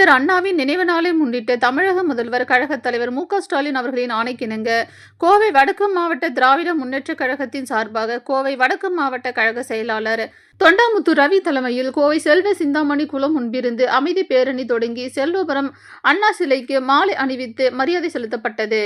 அறிஞர் அண்ணாவின் நினைவு நாளை முன்னிட்டு தமிழக முதல்வர் கழகத் தலைவர் மு.க.ஸ்டாலின் அவர்களின் ஆணைக்கிணங்க கோவை வடக்கு மாவட்ட திராவிட முன்னேற்றக் கழகத்தின் சார்பாக கோவை வடக்கு மாவட்ட கழக செயலாளர் தொண்டாமுத்து ரவி தலைமையில் கோவை செல்வ சிந்தாமணி குளம் முன்பிருந்து அமைதி பேரணி தொடங்கி செல்வபுரம் அண்ணா சிலைக்கு மாலை அணிவித்து மரியாதை செலுத்தப்பட்டது.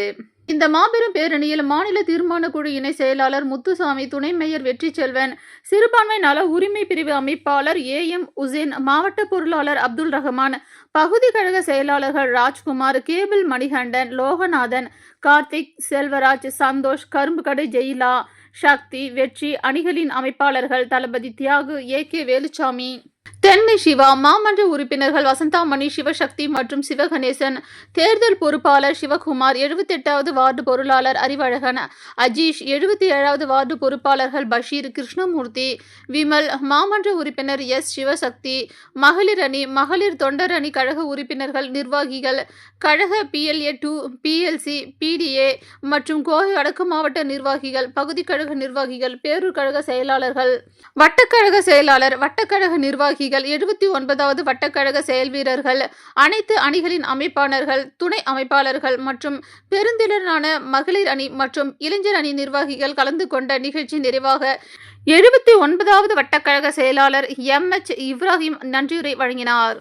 இந்த மாபெரும் பேரணியில் மாநில தீர்மான குழு இணை செயலாளர் முத்துசாமி, துணை மேயர் வெற்றி செல்வன், சிறுபான்மை நல உரிமை பிரிவு அமைப்பாளர் A.M. உசேன், மாவட்ட பொருளாளர் அப்துல் ரஹ்மான், பகுதி கழக செயலாளர்கள் ராஜ்குமார், கேபிள் மணிகண்டன், லோகநாதன், கார்த்திக், செல்வராஜ், சந்தோஷ், கரும்புக்கடை ஜெயிலா, சக்தி, வெற்றி அணிகளின் அமைப்பாளர்கள் தளபதி தியாகு, A.K. வேலுச்சாமி, தென்னை சிவா, மாமன்ற உறுப்பினர்கள் வசந்தாமணி, சிவசக்தி மற்றும் சிவகணேசன், தேர்தல் பொறுப்பாளர் சிவகுமார், 78வது வார்டு பொருளாளர் அறிவழகன், அஜீஷ், 77வது வார்டு பொறுப்பாளர்கள் பஷீர், கிருஷ்ணமூர்த்தி, விமல், மாமன்ற உறுப்பினர் S. சிவசக்தி, மகளிர் அணி, மகளிர் தொண்டர் அணி கழக உறுப்பினர்கள், நிர்வாகிகள், கழக PLA2, PLC, PDA மற்றும் கோவை வடக்கு மாவட்ட நிர்வாகிகள், பகுதி கழக நிர்வாகிகள், பேரூர் கழக செயலாளர்கள், வட்டக்கழக செயலாளர், வட்டக்கழக நிர்வாகிகள், 79வது வட்டக்கழக செயல் வீரர்கள், அனைத்து அணிகளின் அமைப்பாளர்கள், துணை அமைப்பாளர்கள் மற்றும் பெருந்திரளான மகளிர் அணி மற்றும் இளைஞர் அணி நிர்வாகிகள் கலந்து கொண்ட நிகழ்ச்சி நிறைவாக 79வது வட்டக்கழக செயலாளர் M.H. இப்ராஹிம் நன்றியுரை வழங்கினார்.